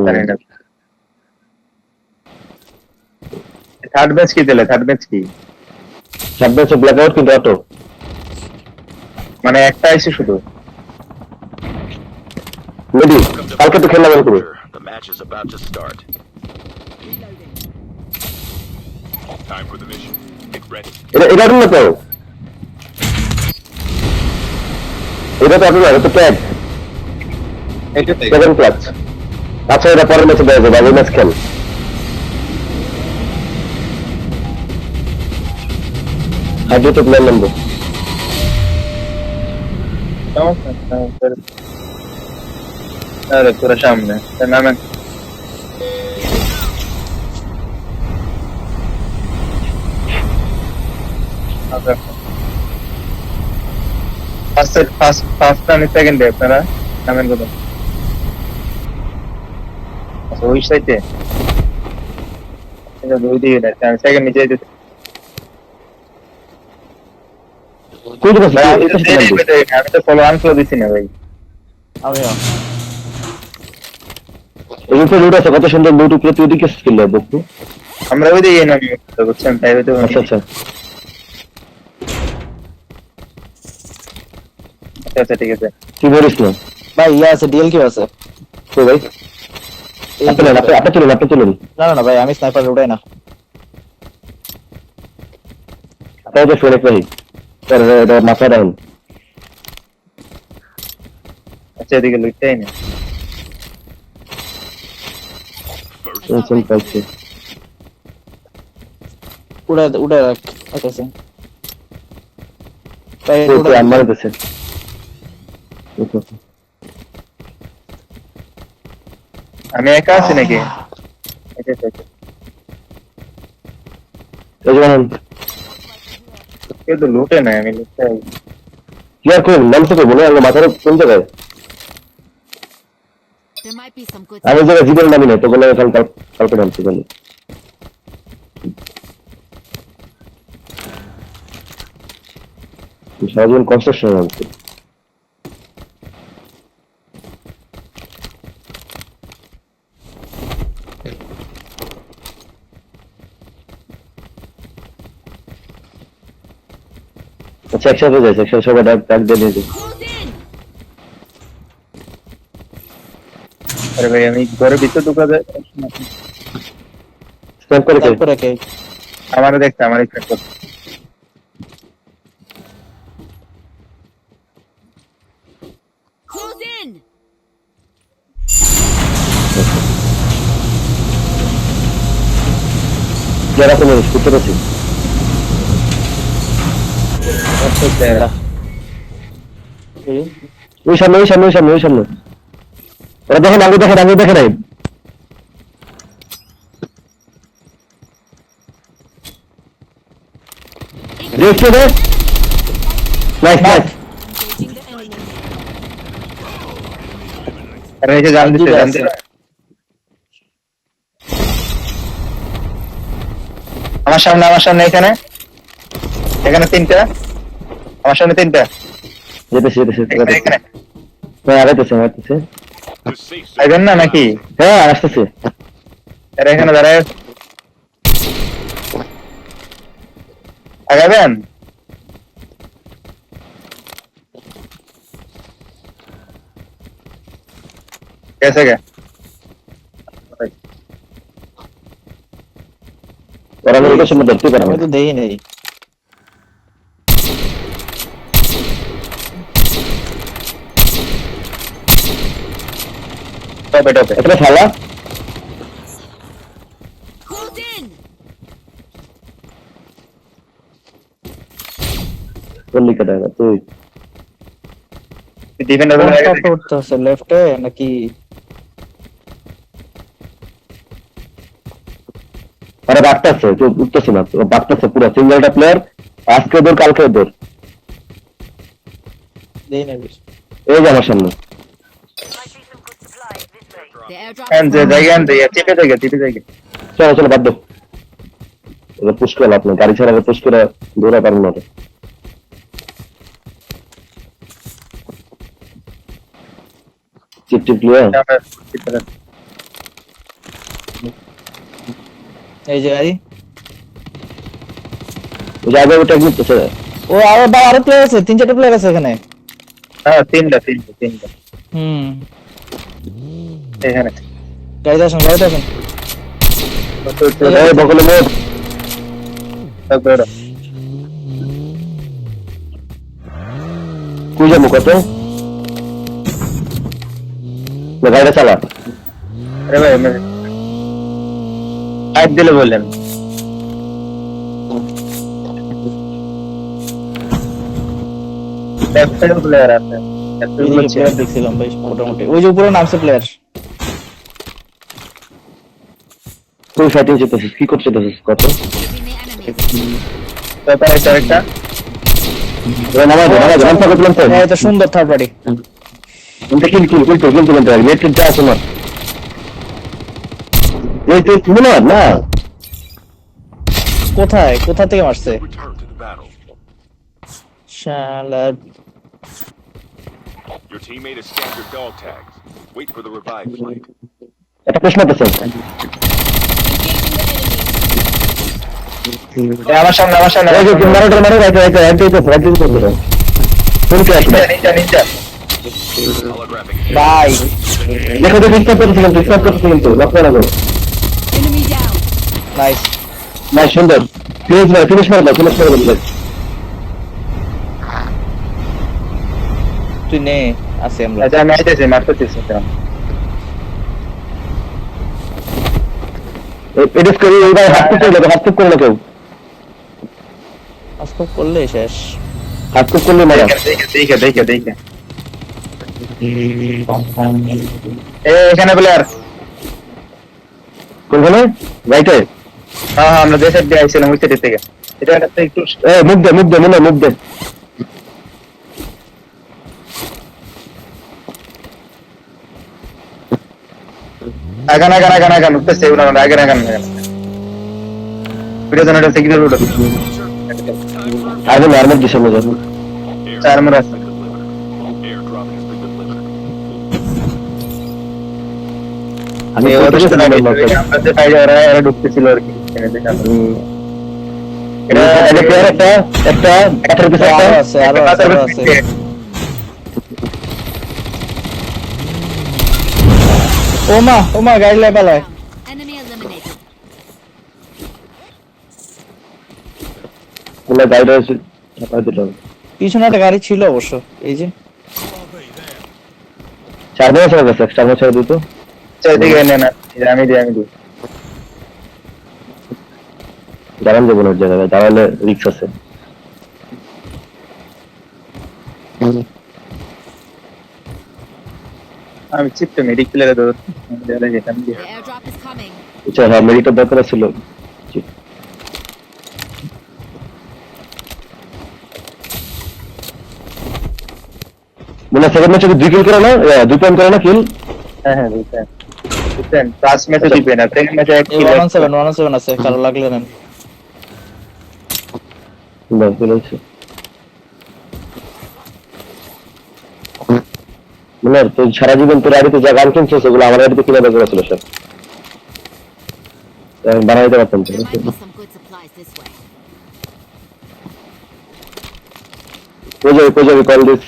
জানি না third match কি দিলে থার্ড ম্যাচ কি সামনে হচ্ছে ব্ল্যাক আউট কিন্তু অটো মানে একটা আইছে শুধু মেডি কালকে তো খেললাম এরকম The match is about to start. Time for the mission. Get ready. এটা অটো না তো এটা তো অটো না, এটা তো ট্যাগ এইটাই 7 ক্লাস। আচ্ছা এটা পরের ম্যাচে দেওয়া যাবে, আগে ম্যাচ খেল। আগে তো প্ল্যান নাম্বার আরে পুরো সামনে নামেন ফার্স্ট রানি সেকেন্ড ডে আপনারা নামেন কত আচ্ছা ওই সাইডে এটা দুই দিকে দেখতে আমি সেকেন্ড নিচে যেতে কোন দিকে ভাই, আমি তো ফলো আনফলো দিছি না ভাই আমিও এই যে লুট আছে, কত সুন্দর লুট উপরে তুই দিকে স্কিল দেখো। আমরা ওই দিকে নামি বুঝছেন তাই হয়তো আচ্ছা আচ্ছা আচ্ছা ঠিক আছে তুই বলিস না ভাই ইয়া আছে ডিএল কিউ আছে তো ভাই এই আপনি চলুন না না না ভাই আমি স্নাইপার উড়াই না আপনার তো ফোনে ভাই তার মাথা ডাউন আচ্ছা এদিকে লুটটাই না টেনশন পাচ্ছে উড়ে রাখ আচ্ছা ভাই তো উড়ে আমার কাছে আমি একা আছি নাকি আচ্ছা আচ্ছা এই যে কেউ তো লুটে নাই আমি লুটতে কি আর কোন নাম থেকে বলে আমার মাথার কোন জায়গায় There might be some good আমি জায়গায় জীবন নামি নাই তো বলে কালকে নামছি বলে সারাজীবন কনস্ট্রাকশন নামছি আচ্ছা একসাথে যাইছে একসাথে সবাই ডাক দিয়ে নিয়ে যাই Hold in! আরে ভাই আমি ঘরে ভিতর ঢুকাতে স্ট্যাম্প করে কে তারপরে কে আমারে দেখতে আমার একটা করতে Hold in! যারা কোনো করতে পারছি এই ওই সামনে ওরা দেখেন আগে দেখে নাই দেখছে রে নাইস Engaging the enemy. আরে এই যে জান দিতে আমার সামনে এখানে তিনটা আমার সামনে তিনটা যেতেছে এখানে হ্যাঁ আগাইতেছে The safe zone. আইবেন না নাকি হ্যাঁ আসতেছে আরে এখানে দাঁড়ায় আগাবেন कैसे गए ওরা লোকের সামনে ধরতে পারে আমি তো দেই নেই टॉप একটা ফালা Hold in! বললি কেটে তুই डिफेंडर কোনটা উঠতেছে লেফটে নাকি আরে বাগতাছে তো উঠতেছে না তো বাগতাছে পুরো সিঙ্গেলটা প্লেয়ার আজকে ওদের কালকে ওদের দেই নেই এই যে আমার সামনে The airdrop एंड is जाएगा एंड टीपे जाएगा চলো বাদ দাও এবার পুশ করে আপনি গাড়ি ছাড়া পুশ করে দৌড়া পারেন না চিপ লিয়ে এই যে গাড়ি। ওই যে আগে ওটা ঘুরতেছে। ও আরো প্লেয়ার আছে, 3-4টা প্লেয়ার আছে এখানে। হ্যাঁ তিনটা। হুম, এখানে গাড়িতে আসুন। এই বকলে মোট কই যাবো কত না গাড়িটা চালা। আরে ভাই ফাইট দিলে বললেন প্লেয়ার আছে প্লেয়ার দেখছিলাম ভাই মোটামুটি। ওই যে উপরে নামছে প্লেয়ার। তুই ফাইটিং করতেছিস কি করছিস কত Engaging the enemies. তারপর একটা নামাই দে রান থাকো তুলতে হ্যাঁ, এটা সুন্দর থার্ড পার্টি। এটা কিল তুলতে নেট যা আছে না এই তুই তুমি না কোথা থেকে মারছে Return to the battle. শালা? Your teammate has scanned your dog tags. Wait for the revive flight. একটা প্রশ্ন আছে Engaging the enemies. আমার সামনে এই যে মারো রাইট করতে কোন ক্লাস না নিচা Holographic. ভাই দেখো তো ডিসকাস করতেছিলাম তো লক্ষ্য রাখো Enemy down. নাইস। না সুন্দর ফিনিশ মারো তুই নে, আছে আমরা। আচ্ছা আমি আইতেছি মারতেছি এডিস করি এইবার হাত করে কেউ আজকে করলে শেষ। হাত করলে মারা দেখে এখানে প্লেয়ার কোনখানে রাইটে হ্যাঁ আমরা দেশের দিয়ে আইছিলাম ওই সাইড থেকে এটা একটু মুখ দে মুখ দে আগান উঠতেছে আগান ভিডিও জানাটা সিগন্যাল উঠে আগে নরমাল দিশা মজা চার মার আছে Airdrop has been delivered. আমি ওদের সাথে আমরা যে ফাইটে ওরা ঢুকতেছিল আর কি এখানে দেখলাম এটা প্লেয়ার একটা কাটার পিছে আরো আছে। ওমা গাড়ি লাই পালায়। Enemy eliminated. কোন গাইড আছে চাপা দিল পিছনে একটা গাড়ি ছিল অবশ্য। এই যে চার বছর হয়ে গেছে এক্সট্রা বছর দিত চাইদিকে এনে না আমি দিই দাঁড়ান দেবো না জায়গায় দাঁড়ালে রিক্স আছে আমি চিপতে মেডিক প্লেয়ারে দৌড় যেতাম The airdrop is coming. আচ্ছা হ্যাঁ মেডিটার দরকার ছিল মনে সেকেন্ড ম্যাচে 2 কিল করে না 2 পয়েন্ট করে না কিল হ্যাঁ বুঝছেন পাঁচ ম্যাচে দিবে না সেকেন্ড ম্যাচে এক কিল 117 আছে, কারো লাগলে নেন। বাস বলেছে মনে তো সারা জীবন তোর আগে তো যা গান কিনছিস সেগুলো আমার আগে কিনে দেওয়া ছিল সব বানাই দিতে পারতাম There might be some good supplies this way. কই যাবে কল দিস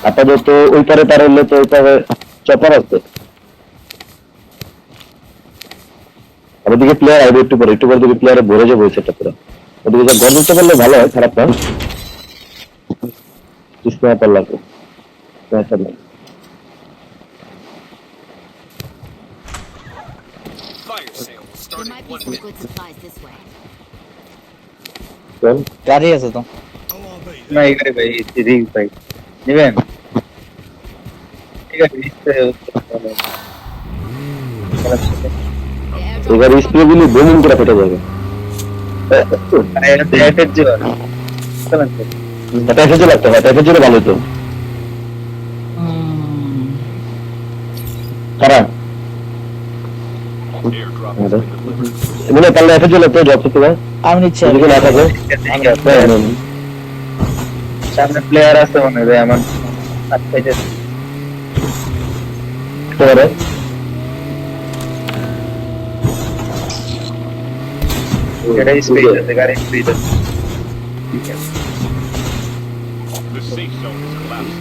আপাতত ওই পারে পার হলে তো ওইভাবে চপার আছে আর ওদিকে প্লেয়ার আইবে একটু পরে দিকে প্লেয়ারে ভরে যাবো ওই সেটটা পুরো ওদিকে যা গড় দিতে পারলে ভালো হয় খারাপ না স্নাইপার লাগবে Fire sale There starting might be 1 some minute. good supplies this way. গাড়ি আছে তো। না এখানে ভাই রিং ভাই নেবেন ঠিক আছে The এবার airdrop is স্প্রে গুলি বোমিং করে ফেটে যাবে এটা জোর এটা এসে লাগতে হয় এটা জোরে ভালো তো কারণ Airdrop has been delivered. মনে পারলে এসে চলে তো জব করতে হয় আমি নিচ্ছি। যদি না থাকে সামনে প্লেয়ার আছে মনে হয় আমার আসতে পারে। এটা স্পিড আছে, গাড়ি স্পিড আছে। The safe zone is collapsing.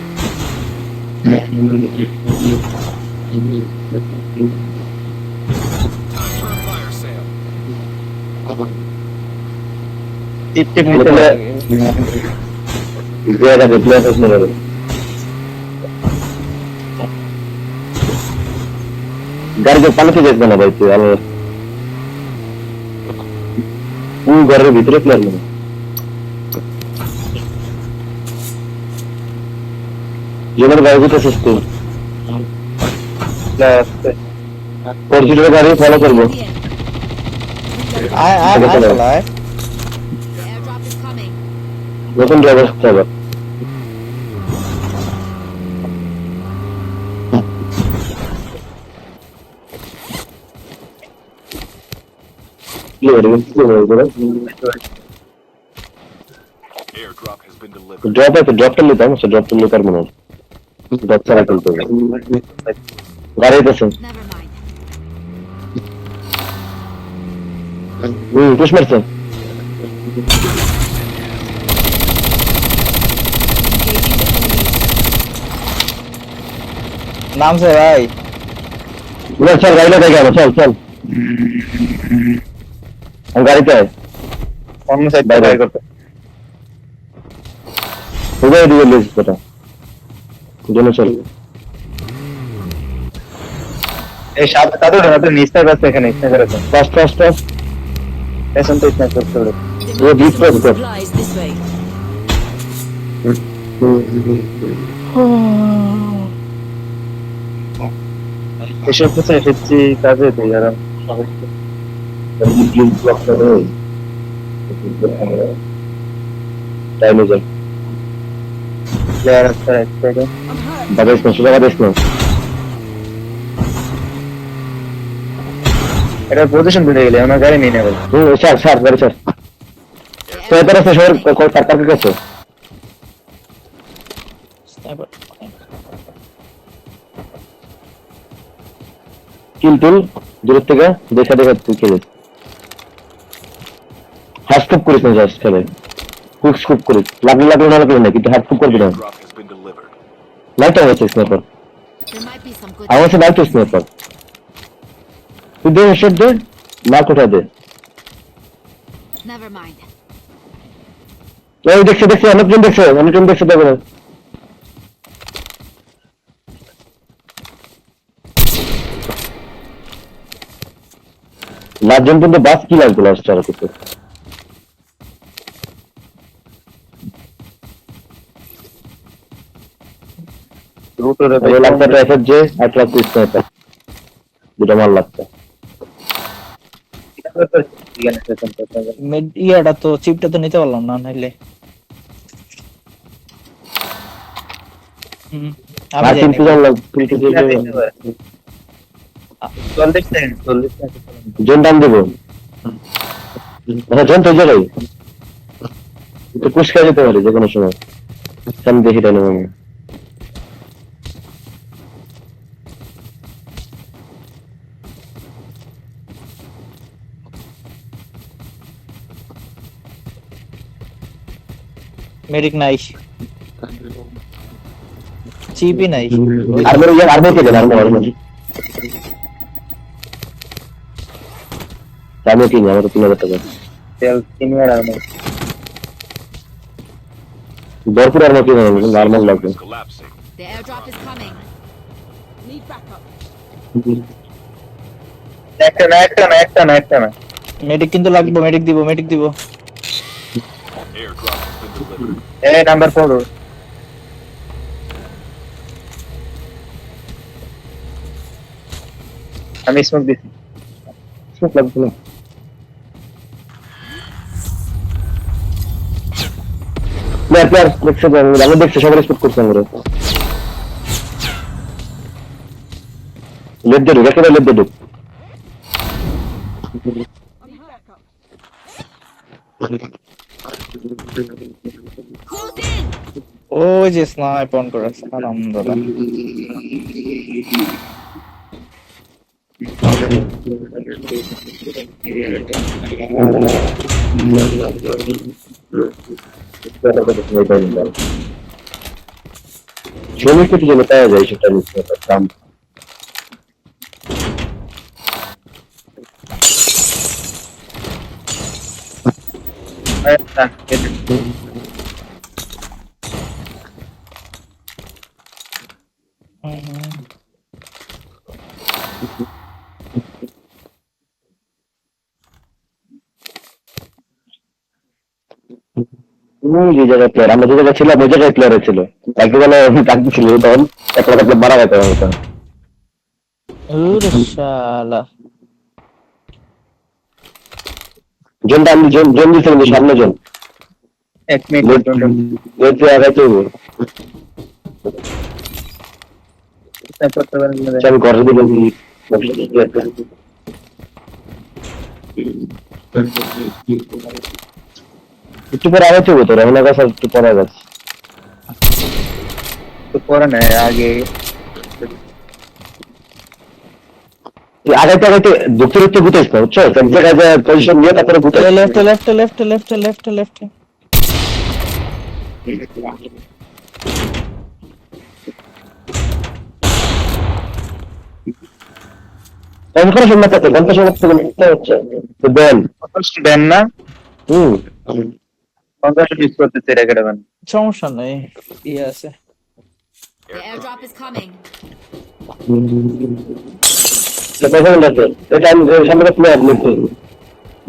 Time for a fire sale. টিপ টিপ নিতে নিচে লাগে। প্লেয়ার আছে, প্লেয়ার আসতে পারে। গাড়িতে পালাতে যাচ্ছে না ভাই, তুই আলো ঘরের ভিতরে প্লেয়ার নেই। যেমন গাড়ি যেতেছিস তুই, অরিজিনাল গাড়ি ফলো করবো। আয় আয় আয় শালা, আয়। The airdrop is coming. নতুন ড্রাইভার আসতে হবে। Airdrop has been delivered. Drop আছে, ড্রপটা নিতাম, সে ড্রপটা নিতে পারবো না। ড্রপ ছাড়া খেলতে হবে। গাড়ি আছে, Never mind. পুশ মারছে। নামছে ভাই। চল গাড়ি লাগাই গেল, চল চল। আমি গাড়িতে আয়, অন্য সাইড থেকে বাইর করতে। উদয় দিয়ে লিস কথা জন্য চল। এই সাত কাদো না, তো নিস্তার কাছে এখানে স্নাইপার আছে। Fast fast fast. পেছন তো স্নাইপার করতে হবে। ও ডিপ প্রেস কর। Supplies this way. এসব কিছু এসেছি কাজে তো যারা টাইমে যাই প্লেয়ার আছে এক সাইডে। বাবা ইসনা সুদা বাবা ইসনা এটা পজিশন ভুলে গেলে আমার গাড়ি নিয়ে নেবে। স্যার স্যার গাড়ি স্যার তো এবার আছে শহর কয় কার কার কাছে স্নাইপার। কিল টুল দূর থেকে দেখা দেখা তুই খেলে হাস্টপ করিস না জাস্ট খেলে কুক স্কুপ করিস লাগলে লাগলে না লাগলে না কিন্তু হাস্টপ করবি না Airdrop has been delivered. Light আছে sniper There might be some good. আমার কাছে লাইট স্নাইপার তুই দে হেডশট দে না কোথায় দে Never mind. ওই দেখছে দেখছে অনেকজন দেখছে দেখবে না লাস্টজন পর্যন্ত বাস কি লাগবে লাস্ট চারা করতে রুটোরে ওই লাগতে ট্রাফিক যে এক লাখ স্নাইপার দুটো মাল লাগছে ইয়াটা তো চিপটা তো নিতে পারলাম না নাইলে। আমি আর যাই কিন্তু না। জানলাম কিন্তু 40 সেকেন্ড 40 সেকেন্ড। জন দাম দেবো আচ্ছা জন তো জায়গায় তো পুষ্কা যেতে পারি যে কোনো সময় আমি দেখি তাহলে আমি মেডিক নাই, চিপই নাই। আর্মর কে দেন আর্মর আমি কিনি আমার 3000 টাকা তেল কিনবার আর ভরপুর আর্মর কিনে নর্মাল লাগবে Is collapsing. The airdrop is coming. Need backup. একটা না মেডিক কিন্তু লাগবে, মেডিক দিব। Airdrop has been delivered. এই নাম্বার 4 আমি স্মোক দিছি। খুব লাগবে না প্লেয়ার দেখছে আমি দেখছি সবাই রেসপেক্ট করছে আমরা লেট দে একেবারে লেট দে Close in. ওই যে স্নাইপার অন করে আছে আলহামদুলিল্লাহ। শ্রমিক কিছু জন্য পাওয়া যায় সেটা নিশ্চয় দাম। যে জায়গায় প্লেয়ার, আমরা যে জায়গায় ছিলাম ওই জায়গায় প্লেয়ার ছিল, তাকে বলে ডাকতে ছিল তখন একটা কথা মারা গেছে আমার মতো। ওরে শালা। জনটা আমি জন দিয়েছিলাম যে সামনে জন 1 মিনিট আগাইতে হবে। করতে পারেন আমি ঘরে দিলাম একটু পরে আগাইতে হবে, তো রহনা গাছ একটু পরে গাছ তো পরে না আগে আগাইতে আগাইতে ঢুকতে ঢুকতে গুতাইস না, বুঝছো? এক জায়গায় যে পজিশন নিয়ে তারপরে গুতাইস। লেফট। কনফারেন্স সময় কত ঘন্টা সময় হচ্ছে তো দেন। দেন না হুম, 50 ইউজ করতেছে এটা কেটে সমস্যা নেই, ইয়ে আছে। The airdrop is coming. এটা আমি সামনে প্লেয়ার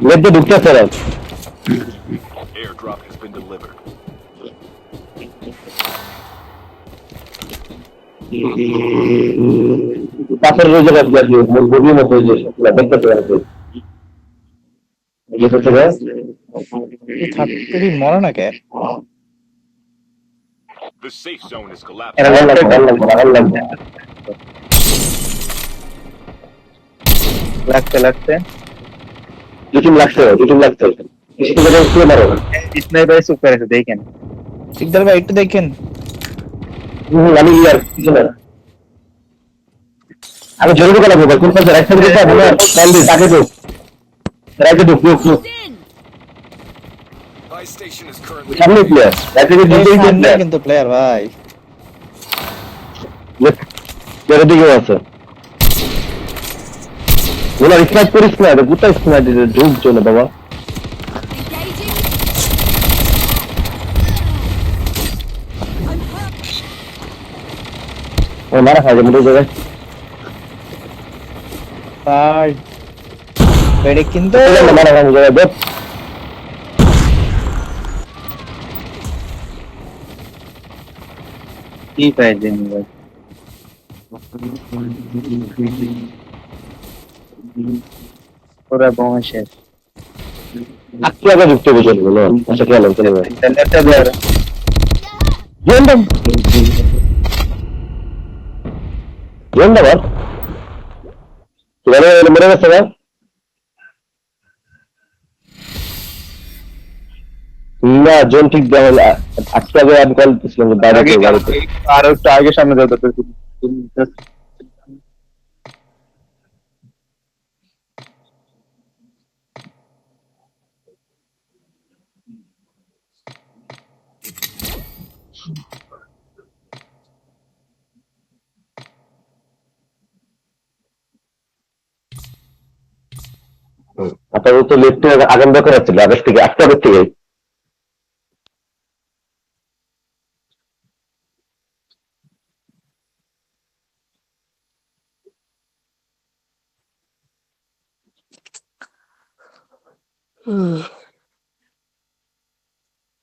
নেট ঢুকতে আসছে না। Airdrop has been delivered. পাশের ওই জায়গায় গভীর মতো হয়ে যায় দেখতে পারে থাকতে মরে না কে? The safe zone is collapsing. এরা লাগতে দুটিম লাগছে স্নাইপার সুপার আছে দেখেন ইকদার ভাই একটু দেখেন। আমি ইয়ার কিছু না, আমি জরুরি কথা বলবো কোন পাশে রাইট সাইডে যাবো না কান্দি তাকে তো রাইটে ঢুক Who's in? Buy station is currently সামনে প্লেয়ার রাইটে ঢুকতেই সামনে প্লেয়ার কিন্তু প্লেয়ার ভাই। প্লেয়ারের দিকেও আছে ওরা স্নাইপ করিস না, গোটা স্নাইপ দিতে ঢুক চলে বাবা। Engaging. ও মারা খাওয়া যাবে জায়গায় ভাই বেড়ে কিন্তু মারা খাওয়া জায়গায় দেখ কি পাই দিন ভাই পুরা বোমা শেষ একটু আগে ঢুকতে হবে চলবে না, আচ্ছা খেয়াল চলে যাবে ইন্টারনেটটা বের জেন্ডাম জেন্ডাম মেরে গেছে না না জন ঠিক দেওয়া আজকে আগে আমি কল করছিলাম যে বাইরে আগে বাড়িতে আর একটু আগে সামনে যাও তো আপাতত লেফটে আগাম দরকার হচ্ছিল আগের থেকে আজকে আগের থেকে